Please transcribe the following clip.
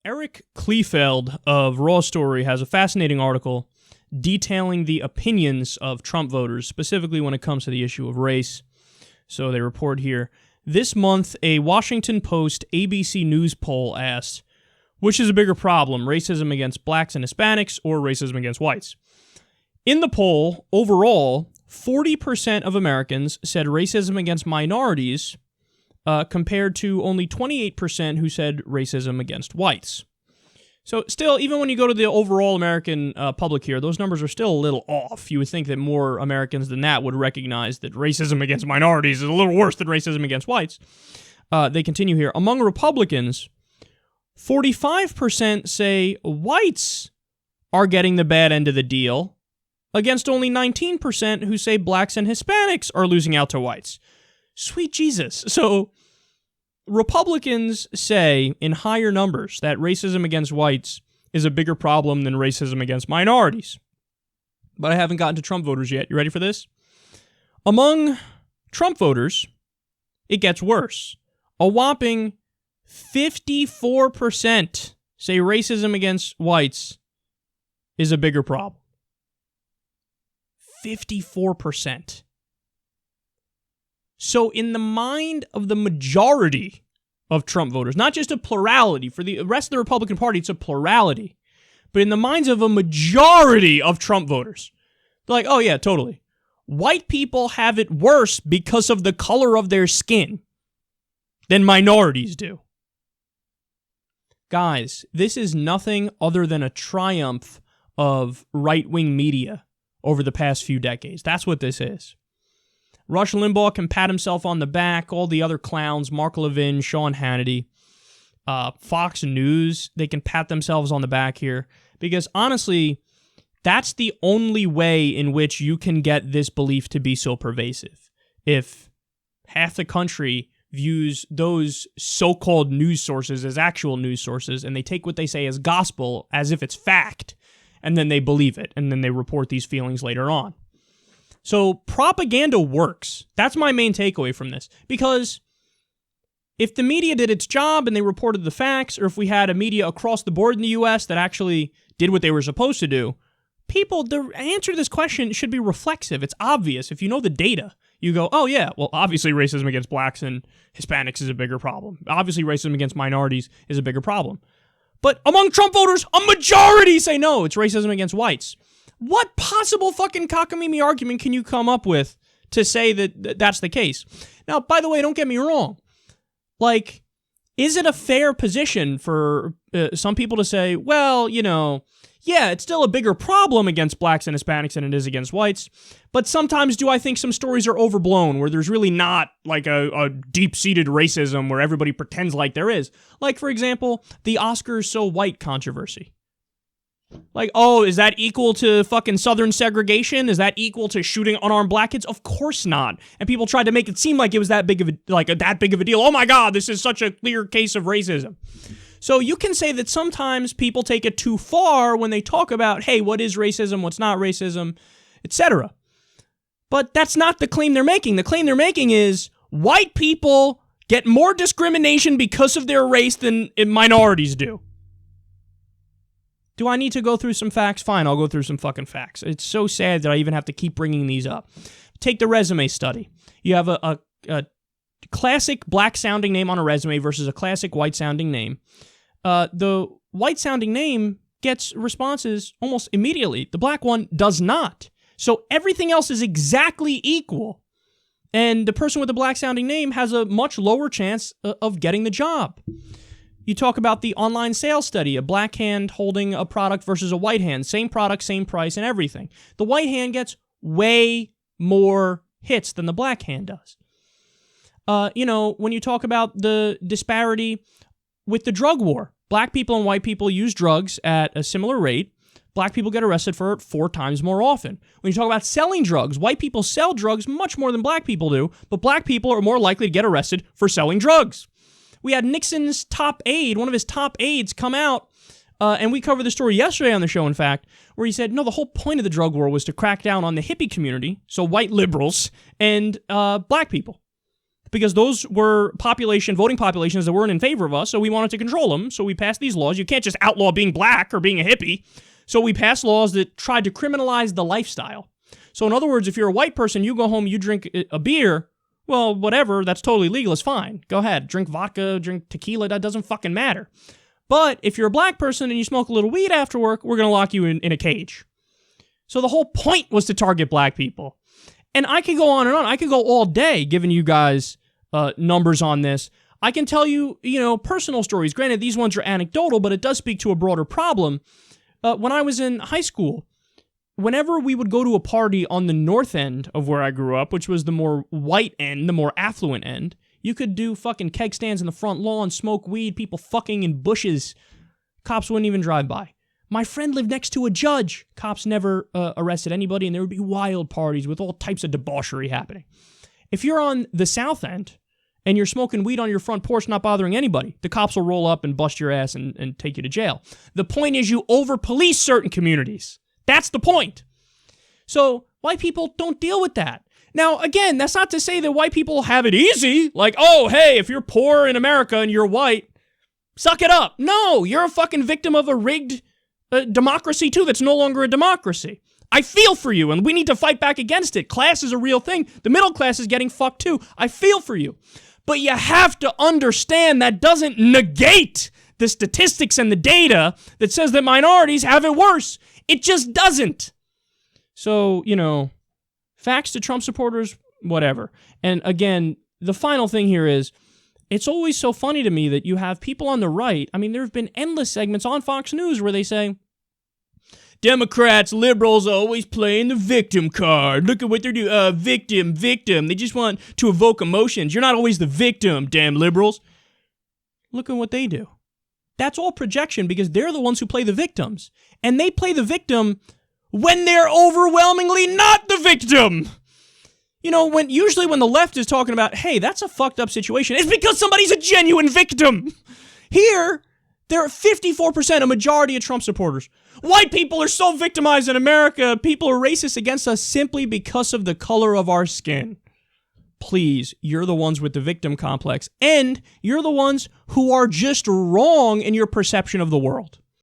Eric Kleefeld of Raw Story has a fascinating article detailing the opinions of Trump voters, specifically when it comes to the issue of race. So they report here, this month, a Washington Post ABC News poll asked, which is a bigger problem, racism against blacks and Hispanics or racism against whites? In the poll, overall, 40% of Americans said racism against minorities, compared to only 28% who said racism against whites. So still, even when you go to the overall American public here, those numbers are still a little off. You would think that more Americans than that would recognize that racism against minorities is a little worse than racism against whites. They continue here. Among Republicans, 45% say whites are getting the bad end of the deal, against only 19% who say blacks and Hispanics are losing out to whites. Sweet Jesus. So Republicans say in higher numbers that racism against whites is a bigger problem than racism against minorities. But I haven't gotten to Trump voters yet. You ready for this? Among Trump voters, it gets worse. A whopping 54% say racism against whites is a bigger problem. 54%. So in the mind of the majority of Trump voters, not just a plurality, for the rest of the Republican Party, it's a plurality, but in the minds of a majority of Trump voters, they're like, oh yeah, totally. White people have it worse because of the color of their skin than minorities do. Guys, this is nothing other than a triumph of right-wing media over the past few decades. That's what this is. Rush Limbaugh can pat himself on the back. All the other clowns, Mark Levin, Sean Hannity, Fox News, they can pat themselves on the back here. Because honestly, that's the only way in which you can get this belief to be so pervasive. If half the country views those so-called news sources as actual news sources, and they take what they say as gospel as if it's fact, and then they believe it, and then they report these feelings later on. So propaganda works. That's my main takeaway from this. Because if the media did its job and they reported the facts, or if we had a media across the board in the U.S. that actually did what they were supposed to do, the answer to this question should be reflexive. It's obvious. If you know the data, you go, oh yeah, well obviously racism against blacks and Hispanics is a bigger problem. Obviously racism against minorities is a bigger problem. But among Trump voters, a majority say no, it's racism against whites. What possible fucking cockamamie argument can you come up with to say that that's the case? Now, by the way, don't get me wrong. Like, is it a fair position for some people to say, well, you know, yeah, it's still a bigger problem against blacks and Hispanics than it is against whites, but sometimes do I think some stories are overblown where there's really not like a deep-seated racism where everybody pretends like there is? Like, for example, the Oscars so white controversy. Like, oh, is that equal to fucking Southern segregation? Is that equal to shooting unarmed black kids? Of course not. And people tried to make it seem like it was that big of a deal. Oh my God, this is such a clear case of racism. So you can say that sometimes people take it too far when they talk about, hey, what is racism, what's not racism, etc. But that's not the claim they're making. The claim they're making is white people get more discrimination because of their race than minorities do. Do I need to go through some facts? Fine, I'll go through some fucking facts. It's so sad that I even have to keep bringing these up. Take the resume study. You have a classic black-sounding name on a resume versus a classic white-sounding name. The white-sounding name gets responses almost immediately. The black one does not. So everything else is exactly equal. And the person with the black-sounding name has a much lower chance of getting the job. You talk about the online sales study, a black hand holding a product versus a white hand. Same product, same price, and everything. The white hand gets way more hits than the black hand does. When you talk about the disparity with the drug war, black people and white people use drugs at a similar rate. Black people get arrested for it 4 times more often. When you talk about selling drugs, white people sell drugs much more than black people do, but black people are more likely to get arrested for selling drugs. We had Nixon's top aide, one of his top aides, come out, and we covered the story yesterday on the show, in fact, where he said, no, the whole point of the drug war was to crack down on the hippie community, so white liberals, and black people. because those were voting populations that weren't in favor of us, so we wanted to control them, so we passed these laws. You can't just outlaw being black or being a hippie. So we passed laws that tried to criminalize the lifestyle. So in other words, if you're a white person, you go home, you drink a beer, well, whatever, that's totally legal, it's fine. Go ahead, drink vodka, drink tequila, that doesn't fucking matter. But if you're a black person and you smoke a little weed after work, we're going to lock you in a cage. So the whole point was to target black people. And I could go on and on. I could go all day giving you guys numbers on this. I can tell you, personal stories. Granted, these ones are anecdotal, but it does speak to a broader problem. When I was in high school, whenever we would go to a party on the north end of where I grew up, which was the more white end, the more affluent end, you could do fucking keg stands in the front lawn, smoke weed, people fucking in bushes. Cops wouldn't even drive by. My friend lived next to a judge. Cops never arrested anybody, and there would be wild parties with all types of debauchery happening. If you're on the south end and you're smoking weed on your front porch, not bothering anybody, the cops will roll up and bust your ass and take you to jail. The point is you over-police certain communities. That's the point. So white people don't deal with that. Now, again, that's not to say that white people have it easy. Like, oh, hey, if you're poor in America and you're white, suck it up. No, you're a fucking victim of a rigged democracy, too, that's no longer a democracy. I feel for you, and we need to fight back against it. Class is a real thing. The middle class is getting fucked, too. I feel for you. But you have to understand that doesn't negate the statistics and the data that says that minorities have it worse. It just doesn't. So, facts to Trump supporters, whatever. And again, the final thing here is, it's always so funny to me that you have people on the right. I mean, there have been endless segments on Fox News where they say, Democrats, liberals always playing the victim card. Look at what they're doing. Victim. They just want to evoke emotions. You're not always the victim, damn liberals. Look at what they do. That's all projection because they're the ones who play the victims. And they play the victim when they're overwhelmingly not the victim. Usually when the left is talking about, hey, that's a fucked up situation, it's because somebody's a genuine victim. Here, there are 54%, a majority of Trump supporters. White people are so victimized in America. People are racist against us simply because of the color of our skin. Please, you're the ones with the victim complex. And you're the ones who are just wrong in your perception of the world.